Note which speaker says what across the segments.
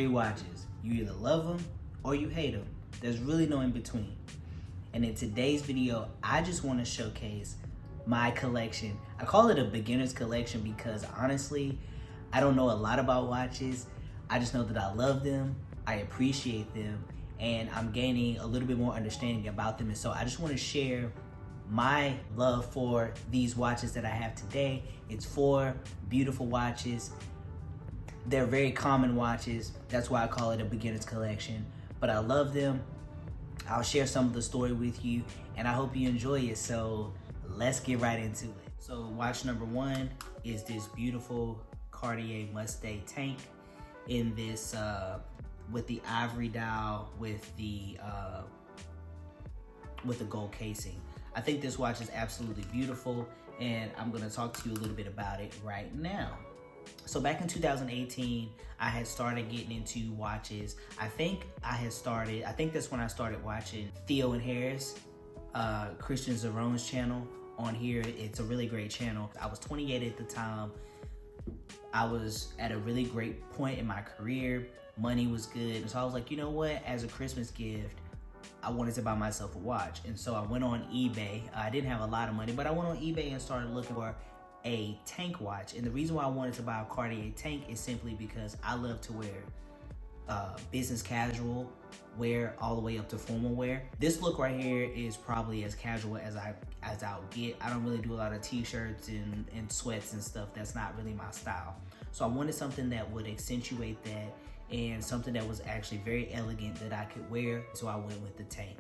Speaker 1: luxury watches. You either love them or you hate them. There's really no in between. And in today's video, I just want to showcase my collection. I call it a beginner's collection because honestly, I don't know a lot about watches. I just know that I love them, I appreciate them, and I'm gaining a little bit more understanding about them. And so I just want to share my love for these watches that I have today. It's 4 beautiful watches. They're very common watches. That's why I call it a beginner's collection. But I love them. I'll share some of the story with you, and I hope you enjoy it. So let's get right into it. So watch number 1 is this beautiful Cartier Mustang tank in this with the ivory dial with the gold casing. I think this watch is absolutely beautiful, and I'm gonna talk to you a little bit about it right now. So back in 2018, I had started getting into watches. I think that's when I started watching Theo and Harris, Christian Zerone's channel on here. It's a really great channel. I was 28 at the time. I was at a really great point in my career. Money was good. And so I was like, you know what? As a Christmas gift, I wanted to buy myself a watch. And so I went on eBay. I didn't have a lot of money, but I went on eBay and started looking for a tank watch. And the reason why I wanted to buy a Cartier tank is simply because I love to wear business casual wear all the way up to formal wear. This look right here is probably as casual as I'll get. I don't really do a lot of t-shirts and sweats and stuff. That's not really my style. So I wanted something that would accentuate that and something that was actually very elegant that I could wear. So I went with the tank.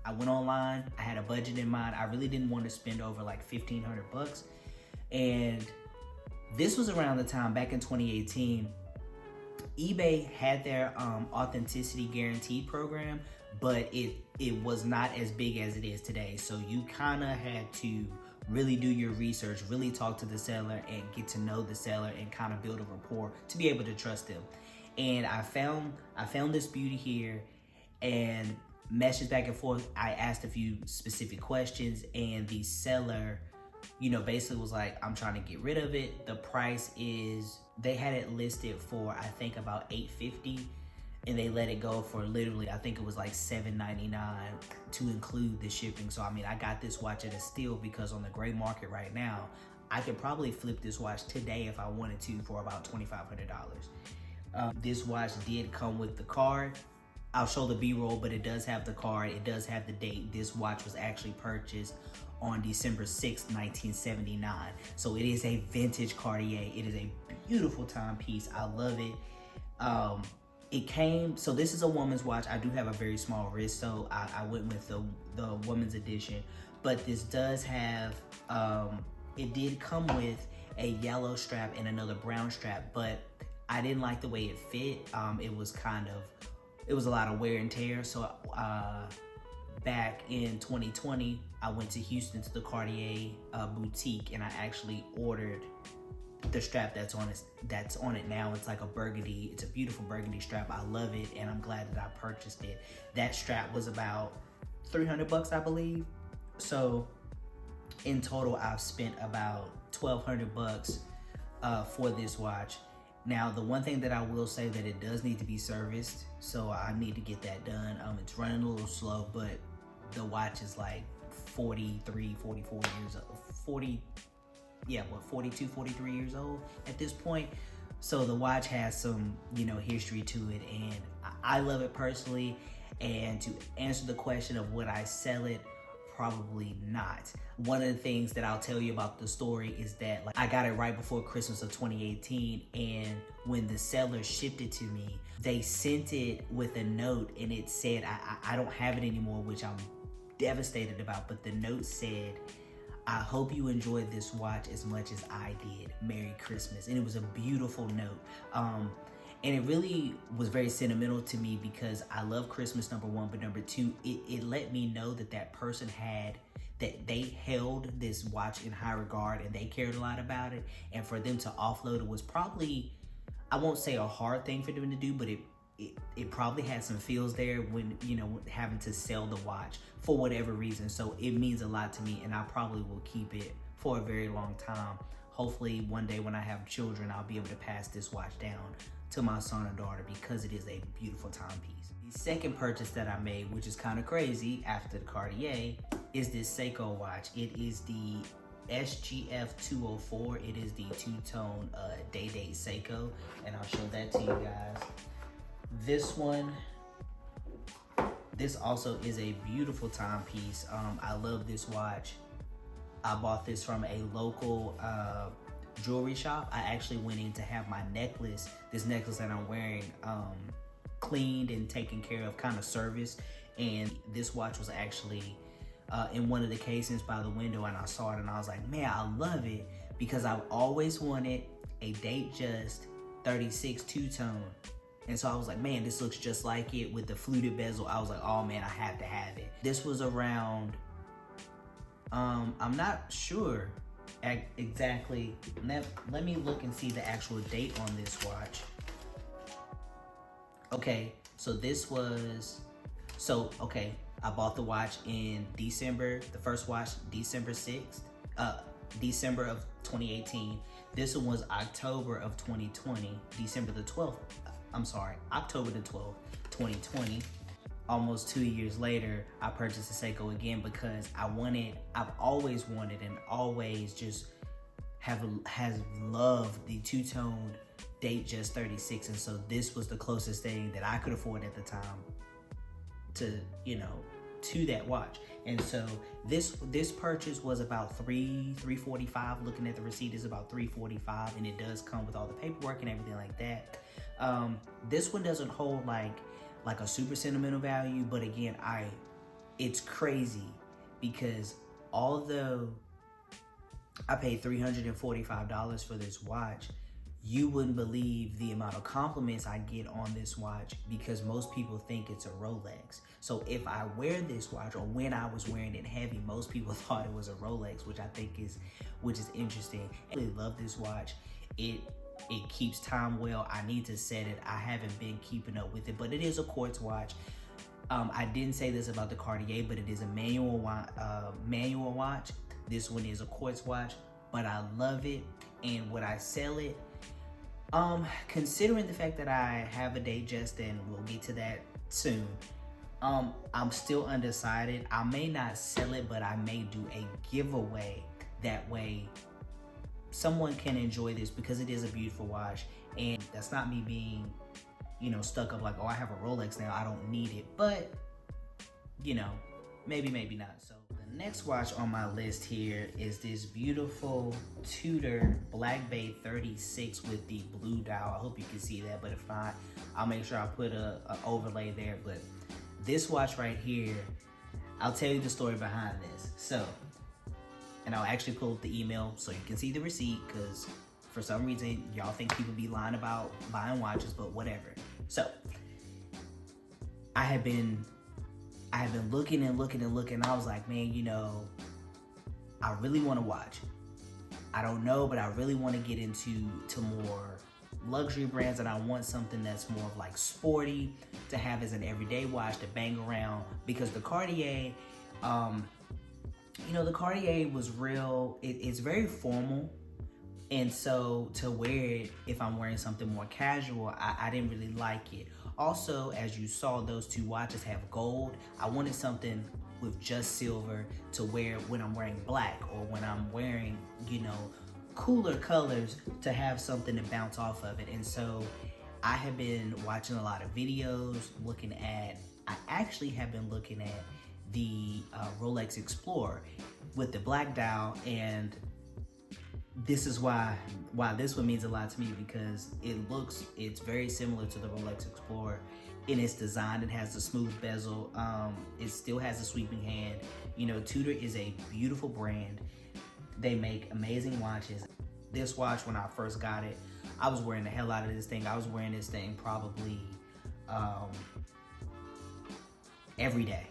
Speaker 1: I went online. I had a budget in mind. I really didn't want to spend over like 1,500 bucks. And this was around the time back in 2018, eBay had their authenticity guarantee program, but it was not as big as it is today. So you kind of had to really do your research, really talk to the seller and get to know the seller and kind of build a rapport to be able to trust them. And I found this beauty here and messaged back and forth. I asked a few specific questions, and the seller, you know, basically was like, I'm trying to get rid of it. The price is, they had it listed for, I think about $850, and they let it go for literally, I think it was like $799 to include the shipping. So I mean, I got this watch at a steal because on the gray market right now, I could probably flip this watch today if I wanted to for about $2,500. This watch did come with the card. I'll show the B-roll, but it does have the card. It does have the date. This watch was actually purchased on December 6th, 1979. So it is a vintage Cartier. It is a beautiful timepiece. I love it. It came, so this is a woman's watch. I do have a very small wrist, so I went with the woman's edition. But this does have, it did come with a yellow strap and another brown strap, but I didn't like the way it fit. It was a lot of wear and tear. So back in 2020, I went to Houston to the Cartier boutique, and I actually ordered the strap that's on it now. It's like a burgundy, it's a beautiful burgundy strap. I love it, and I'm glad that I purchased it. That strap was about 300 bucks, I believe. So in total, I've spent about 1,200 bucks for this watch. Now, the one thing that I will say that it does need to be serviced, so I need to get that done. It's running a little slow, but the watch is like 43, 44 years old, 42, 43 years old at this point. So the watch has some, you know, history to it, and I love it personally. And to answer the question of would I sell it, probably not. One of the things that I'll tell you about the story is that, like, I got it right before Christmas of 2018, and when the seller shipped it to me, they sent it with a note, and it said, I don't have it anymore, which I'm devastated about, but the note said, I hope you enjoyed this watch as much as I did. Merry Christmas. And it was a beautiful note. And it really was very sentimental to me because I love Christmas, number one, but number two, it let me know that that person that they held this watch in high regard and they cared a lot about it. And for them to offload it was probably, I won't say a hard thing for them to do, but it probably had some feels there when, you know, having to sell the watch for whatever reason. So it means a lot to me, and I probably will keep it for a very long time. Hopefully one day when I have children, I'll be able to pass this watch down to my son or daughter because it is a beautiful timepiece. The second purchase that I made, which is kind of crazy after the Cartier, is this Seiko watch. It is the SGF 204. It is the two-tone day-date Seiko, and I'll show that to you guys. This also is a beautiful timepiece. I love this watch. I bought this from a local jewelry shop. I actually went in to have my necklace, this necklace that I'm wearing, cleaned and taken care of, kind of serviced. And this watch was actually in one of the casings by the window, and I saw it and I was like, man, I love it, because I've always wanted a Datejust 36 two-tone. And so I was like, man, this looks just like it with the fluted bezel. I was like, oh man, I have to have it. This was around, I'm not sure exactly. Let me look and see the actual date on this watch. Okay, so this was, okay, I bought the watch in December, the first watch, December 6th, December of 2018. This one was October of 2020, October the 12th, 2020. Almost 2 years later, I purchased a Seiko again because I've always wanted and always just has loved the two-tone Datejust 36, and so this was the closest thing that I could afford at the time to, to that watch. And so this purchase was about $345. Looking at the receipt, is about $345, and it does come with all the paperwork and everything like that. This one doesn't hold like a super sentimental value, but again, it's crazy because although I paid $345 for this watch, you wouldn't believe the amount of compliments I get on this watch, because most people think it's a Rolex. So if I wear this watch, or when I was wearing it heavy, most people thought it was a Rolex, which I think is interesting. I really love this watch. It keeps time well. I need to set it. I haven't been keeping up with it, but it is a quartz watch. I didn't say this about the Cartier, but it is a manual watch. This one is a quartz watch, but I love it. And would I sell it? Considering the fact that I have a Datejust, and we'll get to that soon, I'm still undecided. I may not sell it, but I may do a giveaway. That way someone can enjoy this, because it is a beautiful watch. And that's not me being, stuck up like, oh, I have a Rolex now, I don't need it. But, maybe not. So the next watch on my list here is this beautiful Tudor Black Bay 36 with the blue dial. I hope you can see that, but if not, I'll make sure I put a overlay there. But this watch right here, I'll tell you the story behind this. So, and I'll actually pull up the email so you can see the receipt, because for some reason y'all think people be lying about buying watches, but whatever. So I have been looking and looking and looking. I was like, man, I really want to watch. I don't know, but I really want to get into more luxury brands, and I want something that's more of like sporty to have as an everyday watch to bang around, because the Cartier, the Cartier was real. It's very formal, and so to wear it, if I'm wearing something more casual, I didn't really like it. Also, as you saw, those two watches have gold. I wanted something with just silver to wear when I'm wearing black, or when I'm wearing, cooler colors, to have something to bounce off of it. And so I have been watching a lot of videos, I actually have been looking at the Rolex Explorer with the black dial, and this is why this one means a lot to me, because it's very similar to the Rolex Explorer in its design. It has the smooth bezel. It still has a sweeping hand. Tudor is a beautiful brand. They make amazing watches. This watch, when I first got it, I was wearing the hell out of this thing. I was wearing this thing probably every day.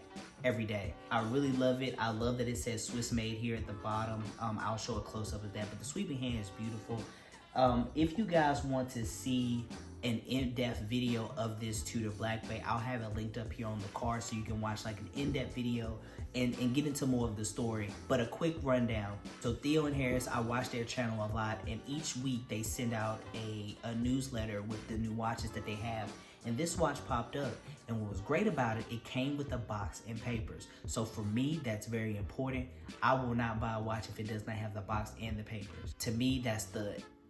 Speaker 1: I really love it. I love that it says Swiss made here at the bottom. I'll show a close-up of that, but the sweeping hand is beautiful. If you guys want to see an in-depth video of this Tudor Black Bay, I'll have it linked up here on the card, so you can watch like an in-depth video and get into more of the story. But a quick rundown. So Theo and Harris, I watch their channel a lot, and each week they send out a newsletter with the new watches that they have. And this watch popped up, and what was great about it, it came with a box and papers. So for me, that's very important. I will not buy a watch if it does not have the box and the papers. To me, that's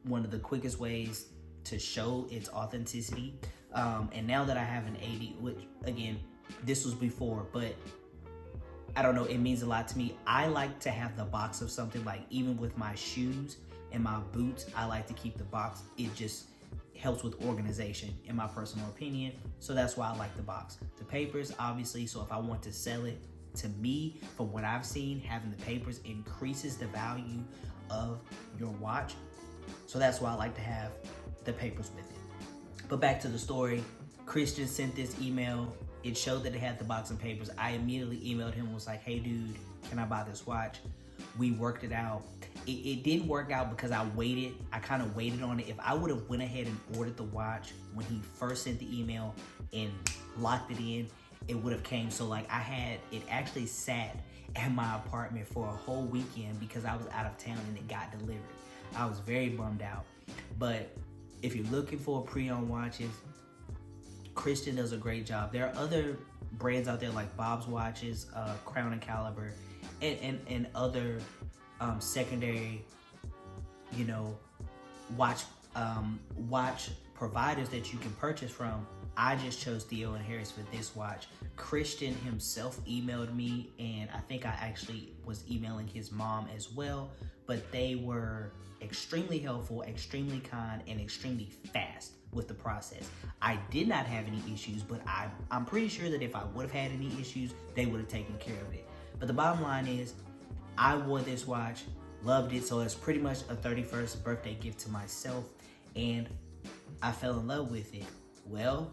Speaker 1: one of the quickest ways to show its authenticity. And now that I have an 80, which again, this was before, but I don't know, it means a lot to me. I like to have the box of something, like even with my shoes and my boots, I like to keep the box. It just helps with organization, in my personal opinion. So that's why I like the box. The papers, obviously, so if I want to sell it, to me, from what I've seen, having the papers increases the value of your watch. So that's why I like to have the papers with it. But back to the story, Christian sent this email. It showed that it had the box and papers. I immediately emailed him and was like, hey dude, can I buy this watch? We worked it out. It didn't work out because I kind of waited on it. If I would have went ahead and ordered the watch when he first sent the email and locked it in, it would have came. So like it actually sat at my apartment for a whole weekend because I was out of town and it got delivered. I was very bummed out. But if you're looking for pre-owned watches, Christian does a great job. There are other brands out there like Bob's Watches, Crown and Caliber, and other secondary, watch providers that you can purchase from. I just chose Theo and Harris for this watch. Christian himself emailed me, and I think I actually was emailing his mom as well, but they were extremely helpful, extremely kind, and extremely fast with the process. I did not have any issues, but I'm pretty sure that if I would have had any issues, they would have taken care of it. But the bottom line is, I wore this watch, loved it, so it's pretty much a 31st birthday gift to myself, and I fell in love with it. Well,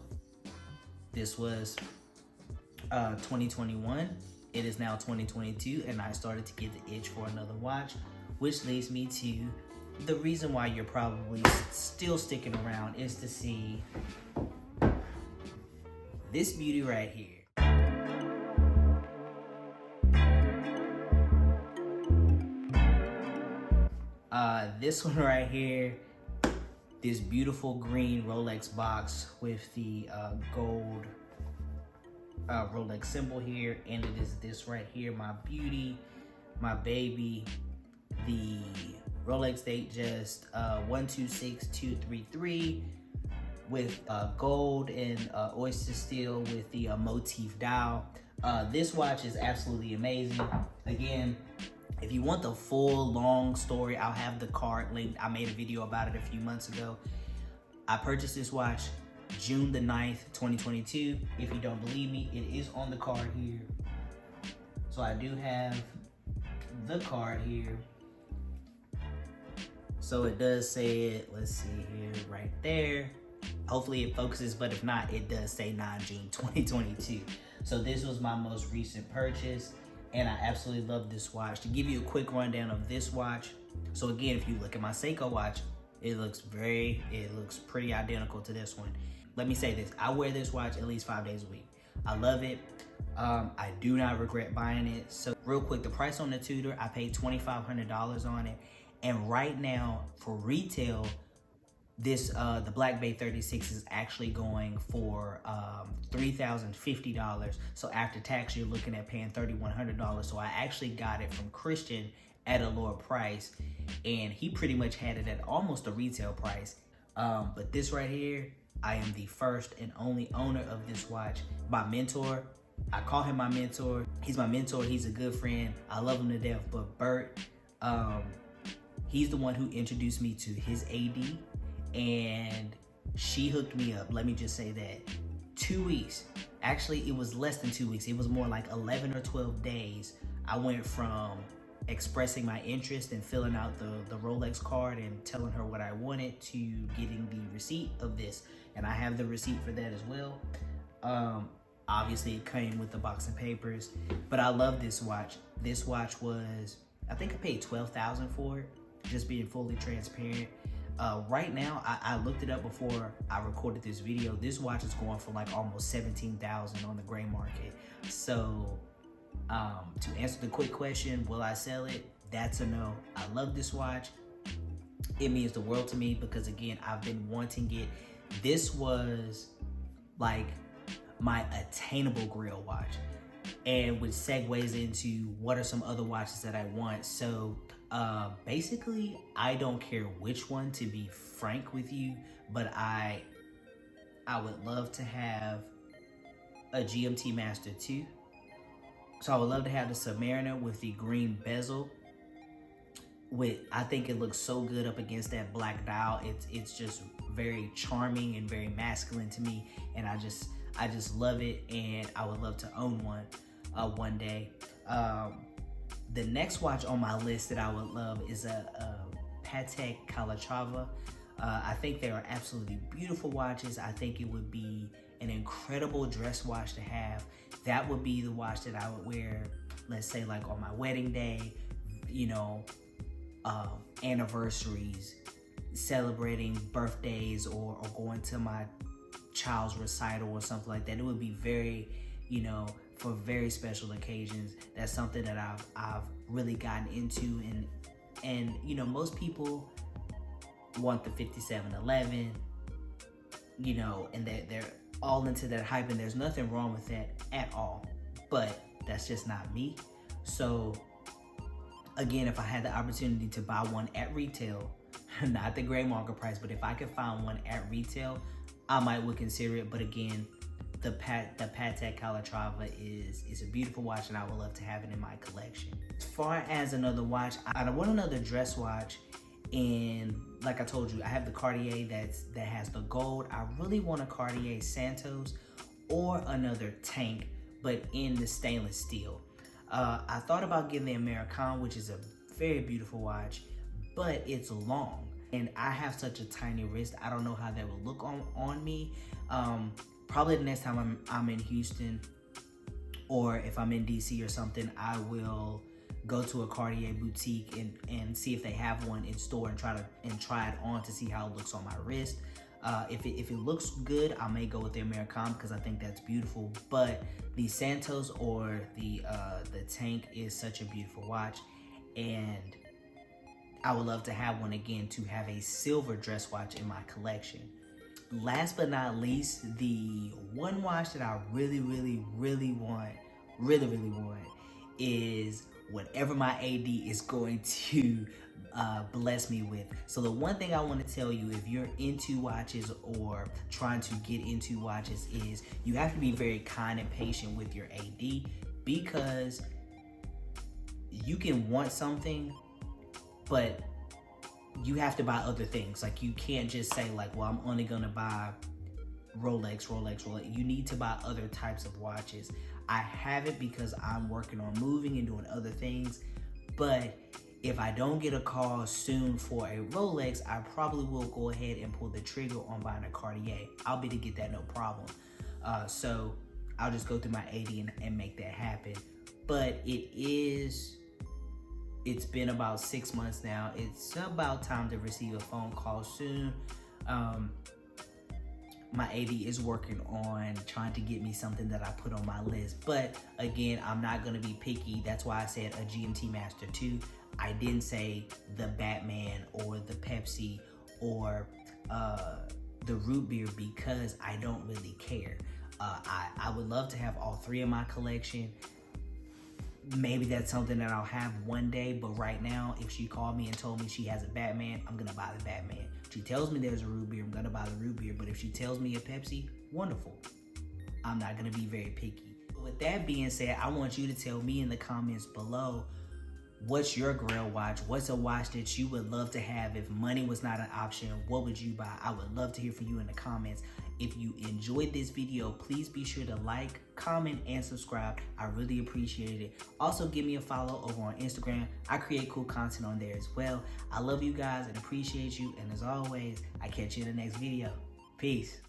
Speaker 1: this was 2021. It is now 2022, and I started to get the itch for another watch, which leads me to the reason why you're probably still sticking around is to see this beauty right here. This one right here, this beautiful green Rolex box with the gold Rolex symbol here, and it is this right here, my beauty, my baby, the Rolex Datejust 126233 with gold and oyster steel with the motif dial. This watch is absolutely amazing. Again, if you want the full long story, I'll have the card linked. I made a video about it a few months ago. I purchased this watch June the 9th, 2022. If you don't believe me, it is on the card here. So I do have the card here. So it does say it, let's see here, right there. Hopefully it focuses, but if not, it does say 9 June 2022. So this was my most recent purchase, and I absolutely love this watch. To give you a quick rundown of this watch, so again, if you look at my Seiko watch, it looks pretty identical to this one. Let me say this, I wear this watch at least 5 days a week. I love it. I do not regret buying it. So real quick, the price on the Tudor, I paid $2,500 on it. And right now for retail, this the Black Bay 36 is actually going for $3,050. So after tax, you're looking at paying $3,100. So I actually got it from Christian at a lower price, and he pretty much had it at almost a retail price. But this right here, I am the first and only owner of this watch. My mentor, I call him my mentor. He's my mentor. He's a good friend. I love him to death. But Bert, he's the one who introduced me to his AD, and she hooked me up. Let me just say that. 2 weeks. Actually, it was less than 2 weeks. It was more like 11 or 12 days. I went from expressing my interest and filling out the Rolex card and telling her what I wanted to getting the receipt of this. And I have the receipt for that as well. Obviously it came with the box and papers, but I love this watch. This watch was, I think I paid $12,000 for it, just being fully transparent. Right now, I looked it up before I recorded this video. This watch is going for like almost $17,000 on the gray market. So To answer the quick question, will I sell it? That's a no. I love this watch. It means the world to me because, again, I've been wanting it. This was like my attainable grill watch, and which segues into what are some other watches that I want. So basically, I don't care which one, to be frank with you, but I would love to have a GMT Master 2. So I would love to have the Submariner with the green bezel. I think it looks so good up against that black dial. It's just very charming and very masculine to me, and I just love it, and I would love to own one day. The next watch on my list that I would love is a Patek Calatrava. I think they are absolutely beautiful watches. I think it would be an incredible dress watch to have. That would be the watch that I would wear, let's say like on my wedding day, you know, anniversaries, celebrating birthdays, or going to my child's recital or something like that. It would be very, you know, for very special occasions. That's something that I've really gotten into, and you know, most people want the 5711, you know, and they're all into that hype, and there's nothing wrong with that at all, but that's just not me. So again, if I had the opportunity to buy one at retail, not the gray market price, but if I could find one at retail, I would consider it. But again, the Patek Calatrava is a beautiful watch, and I would love to have it in my collection. As far as another watch, I want another dress watch, and like I told you, I have the Cartier that has the gold. I really want a Cartier Santos or another tank, but in the stainless steel. I thought about getting the American, which is a very beautiful watch, but it's long, and I have such a tiny wrist. I don't know how that would look on me. Probably the next time I'm in Houston, or if I'm in DC or something, I will go to a Cartier boutique and see if they have one in store and try it on to see how it looks on my wrist. If it looks good, I may go with the American because I think that's beautiful. But the Santos or the tank is such a beautiful watch, and I would love to have one again, to have a silver dress watch in my collection. Last but not least, the one watch that I really want is whatever my AD is going to bless me with. So the one thing I want to tell you, if you're into watches or trying to get into watches, is you have to be very kind and patient with your AD, because you can want something, but you have to buy other things. Like, you can't just say like, well, I'm only gonna buy Rolex. You need to buy other types of watches. I have it because I'm working on moving and doing other things, but if I don't get a call soon for a Rolex, I probably will go ahead and pull the trigger on buying a Cartier. I'll be to get that, no problem. So I'll just go through my AD and make that happen. But it's been about 6 months now. It's about time to receive a phone call soon. My AD is working on trying to get me something that I put on my list. But again, I'm not gonna be picky. That's why I said a GMT Master 2. I didn't say the Batman or the Pepsi or the root beer, because I don't really care. I would love to have all three in my collection. Maybe that's something that I'll have one day, but right now, if she called me and told me she has a Batman, I'm gonna buy the Batman. If she tells me there's a root beer, I'm gonna buy the root beer. But if she tells me a Pepsi, wonderful. I'm not gonna be very picky. With that being said, I want you to tell me in the comments below, what's your grail watch? What's a watch that you would love to have if money was not an option? What would you buy? I would love to hear from you in the comments. If you enjoyed this video, please be sure to like, comment, and subscribe. I really appreciate it. Also, give me a follow over on Instagram. I create cool content on there as well. I love you guys and appreciate you. And as always, I catch you in the next video. Peace.